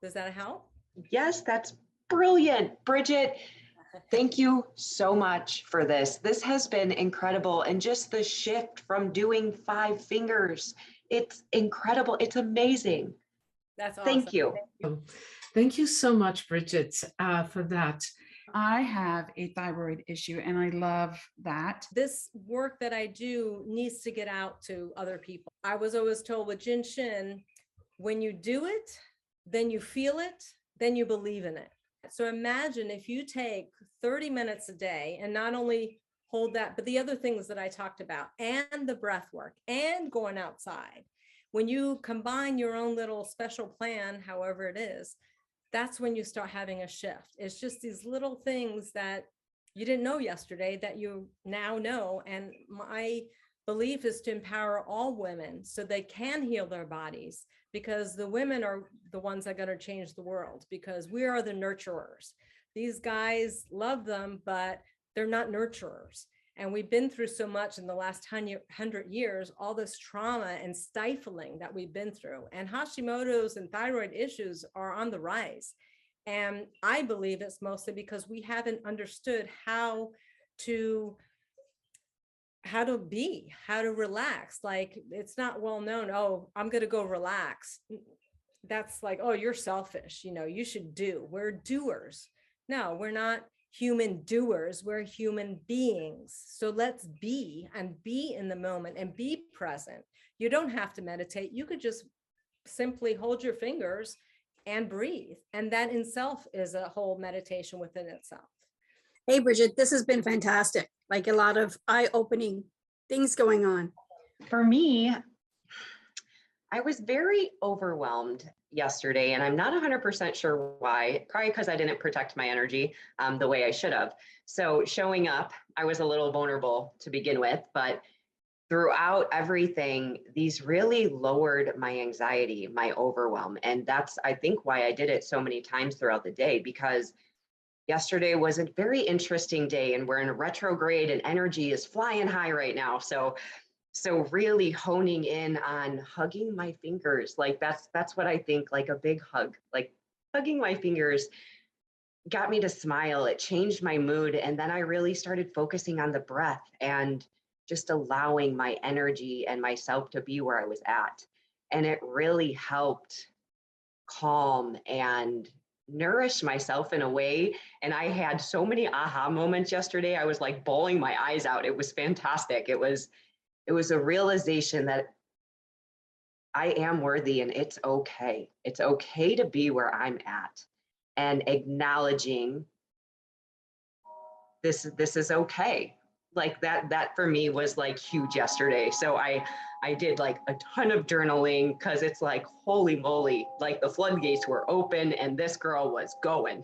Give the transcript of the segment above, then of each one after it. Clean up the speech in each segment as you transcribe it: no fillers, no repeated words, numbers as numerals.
Does that help? Yes, that's brilliant. Bridget, thank you so much for this. This has been incredible. And just the shift from doing 5 fingers, it's incredible. It's amazing. That's awesome. Thank you. Thank you so much, Bridget, for that. I have a thyroid issue and I love that. This work that I do needs to get out to other people. I was always told with Jin Shin, when you do it, then you feel it, then you believe in it. So imagine if you take 30 minutes a day and not only hold that, but the other things that I talked about and the breath work and going outside. When you combine your own little special plan, however it is, that's when you start having a shift. It's just these little things that you didn't know yesterday that you now know. And my belief is to empower all women so they can heal their bodies, because the women are the ones that are going to change the world, because we are the nurturers. These guys love them, but they're not nurturers. And we've been through so much in the last 100 years, all this trauma and stifling that we've been through. And Hashimoto's and thyroid issues are on the rise. And I believe it's mostly because we haven't understood how to be, how to relax. Like, it's not well known, oh, I'm going to go relax. That's like, oh, you're selfish. You know, you should do. We're doers. No, we're not human doers, we're human beings. So let's be and be in the moment and be present. You don't have to meditate. You could just simply hold your fingers and breathe. And that in itself is a whole meditation within itself. Hey, Bridget, this has been fantastic. Like a lot of eye-opening things going on. For me, I was very overwhelmed yesterday, and I'm not 100% sure why. Probably because I didn't protect my energy the way I should have. So showing up, I was a little vulnerable to begin with, but throughout everything, these really lowered my anxiety, my overwhelm. And that's, I think, why I did it so many times throughout the day, because yesterday was a very interesting day, and we're in a retrograde and energy is flying high right now. So really honing in on hugging my fingers, like that's what I think, like a big hug, like hugging my fingers got me to smile. It changed my mood. And then I really started focusing on the breath and just allowing my energy and myself to be where I was at. And it really helped calm and nourish myself in a way. And I had so many aha moments yesterday. I was like bawling my eyes out. It was fantastic. It was a realization that I am worthy and it's okay. It's okay to be where I'm at, and acknowledging this is okay. Like that for me was like huge yesterday. So I did like a ton of journaling, because it's like, holy moly, like the floodgates were open and this girl was going.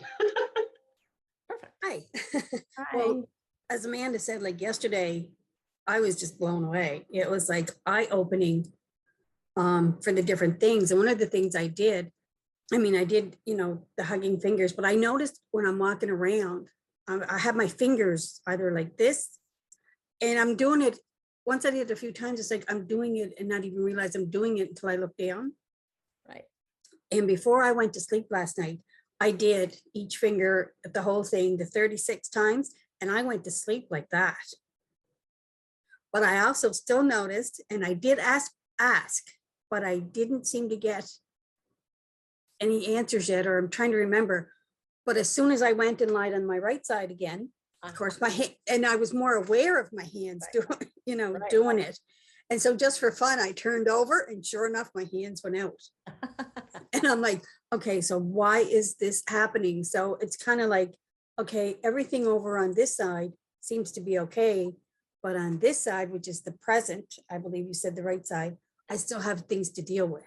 Perfect. Hi. Well, as Amanda said, like yesterday, I was just blown away. It was like eye-opening for the different things. And one of the things I did, the hugging fingers, but I noticed when I'm walking around, I have my fingers either like this, and I'm doing it. Once I did it a few times, it's like I'm doing it and not even realize I'm doing it until I look down. Right. And before I went to sleep last night, I did each finger, the whole thing, the 36 times, and I went to sleep like that. But I also still noticed, and I did ask, but I didn't seem to get any answers yet, or I'm trying to remember. But as soon as I went and lied on my right side again, of course, and I was more aware of my hands doing it. And so just for fun, I turned over, and sure enough, my hands went out. And I'm like, okay, so why is this happening? So it's kind of like, okay, everything over on this side seems to be okay. But on this side, which is the present, I believe you said the right side, I still have things to deal with.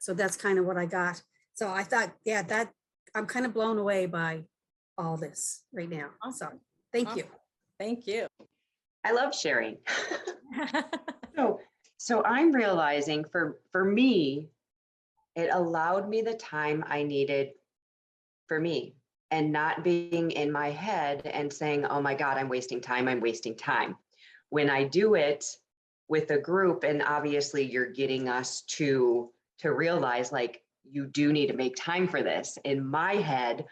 So that's kind of what I got. So I thought, yeah, that I'm kind of blown away by all this right now. So thank you. Thank you. I love sharing. So I'm realizing for me, it allowed me the time I needed for me, and not being in my head and saying, oh my God, I'm wasting time. When I do it with a group, and obviously you're getting us to realize, like, you do need to make time for this. In my head,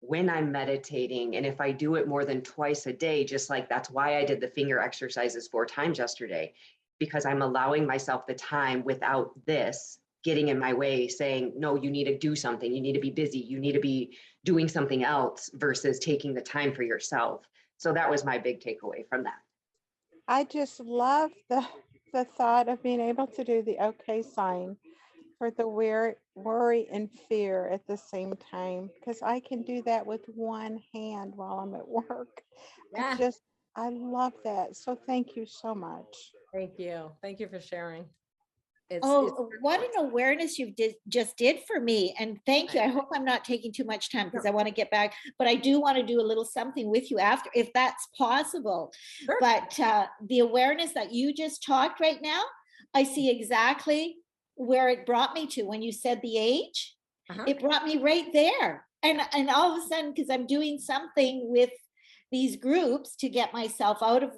when I'm meditating, and if I do it more than twice a day, just like that's why I did the finger exercises 4 times yesterday, because I'm allowing myself the time without this getting in my way, saying, no, you need to do something. You need to be busy. You need to be doing something else versus taking the time for yourself. So that was my big takeaway from that. I just love the thought of being able to do the okay sign for the worry and fear at the same time, because I can do that with one hand while I'm at work. Yeah. I love that. So thank you so much. Thank you. Thank you for sharing. It's What an awareness you just did for me. And thank you. I hope I'm not taking too much time because I want to get back, but I do want to do a little something with you after, if that's possible. Sure. But the awareness that you just talked right now, I see exactly where it brought me to when you said the age. It brought me right there. And all of a sudden, because I'm doing something with these groups to get myself out of,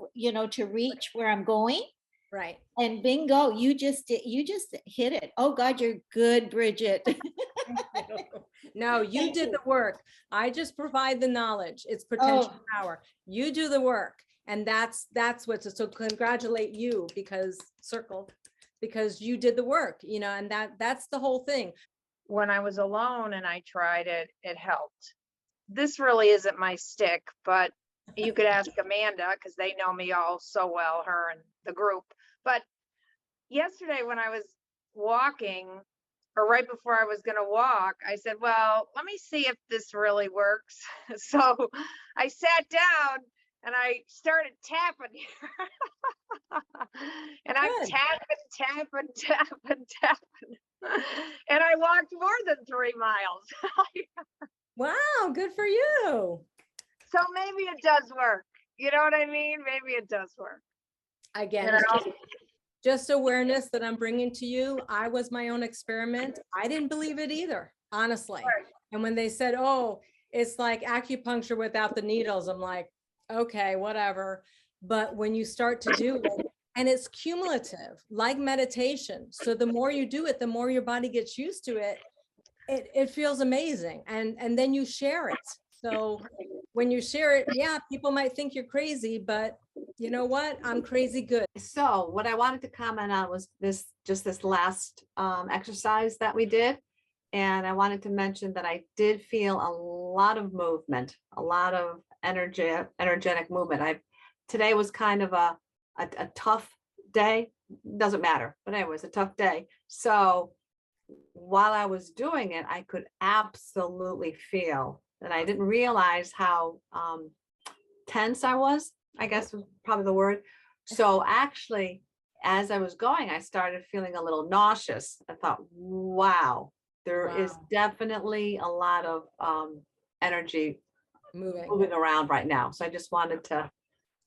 to reach where I'm going. Right. And bingo, you just hit it. Oh God, you're good, Bridget. No, you did the work. I just provide the knowledge. It's potential power. You do the work. And that's what's, so congratulate you because you did the work, and that's the whole thing. When I was alone and I tried it, it helped. This really isn't my stick, but you could ask Amanda because they know me all so well, her and the group. But yesterday when I was walking, or right before I was going to walk, I said, well, let me see if this really works. So I sat down and I started tapping. And I'm tapping. And I walked more than 3 miles. Wow, good for you. So maybe it does work. You know what I mean? Maybe it does work. Again, it's just awareness that I'm bringing to you. I was my own experiment. I didn't believe it either, honestly. Right. And when they said, oh, it's like acupuncture without the needles, I'm like, okay, whatever. But when you start to do it, and it's cumulative, like meditation. So the more you do it, the more your body gets used to it. It feels amazing. And then you share it. So when you share it, yeah, people might think you're crazy, but you know what? I'm crazy good. So what I wanted to comment on was this last exercise that we did. And I wanted to mention that I did feel a lot of movement, a lot of energetic movement. Today was kind of a tough day. Doesn't matter, but anyway, it was a tough day. So while I was doing it, I could absolutely feel that I didn't realize how tense I was, I guess was probably the word. So actually, as I was going, I started feeling a little nauseous. I thought, wow, there is definitely a lot of energy moving around right now. So I just wanted to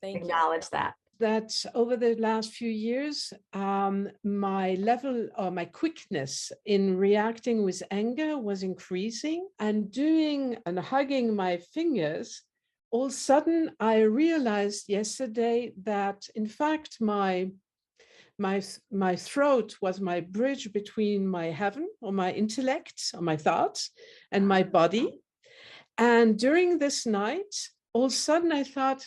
acknowledge that. That over the last few years, my level or my quickness in reacting with anger was increasing, and doing and hugging my fingers, all of a sudden I realized yesterday that in fact my throat was my bridge between my heaven or my intellect or my thoughts and my body. And during this night, all of a sudden I thought,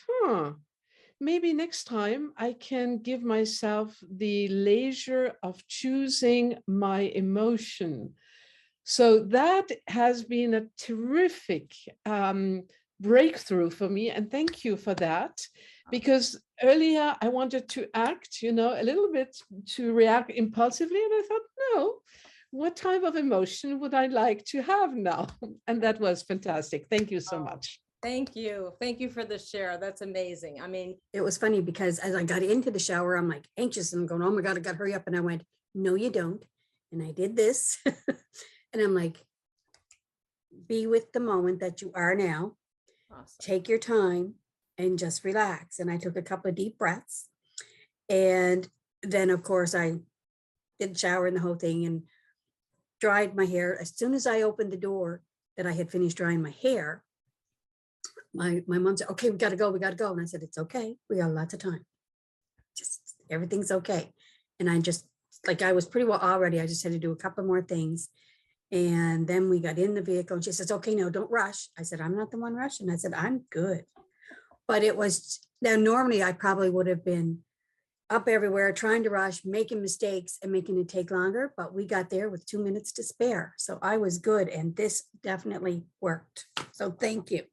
maybe next time I can give myself the leisure of choosing my emotion. So that has been a terrific breakthrough for me. And thank you for that, because earlier I wanted to act, a little bit to react impulsively. And I thought, no, what type of emotion would I like to have now? And that was fantastic. Thank you so much. Thank you. Thank you for the share. That's amazing. I mean, it was funny because as I got into the shower, I'm like anxious and I'm going, oh my God, I got to hurry up. And I went, no, you don't. And I did this. And I'm like, be with the moment that you are now. Awesome. Take your time and just relax. And I took a couple of deep breaths. And then, of course, I did the shower and the whole thing and dried my hair. As soon as I opened the door that I had finished drying my hair, my mom said, okay, we got to go. And I said, it's okay. We got lots of time. Just everything's okay. And I just, like, I was pretty well already. I just had to do a couple more things. And then we got in the vehicle and she says, okay, no, don't rush. I said, I'm not the one rushing. I said, I'm good. But it was, now normally I probably would have been up everywhere, trying to rush, making mistakes and making it take longer, but we got there with 2 minutes to spare. So I was good and this definitely worked. So thank you.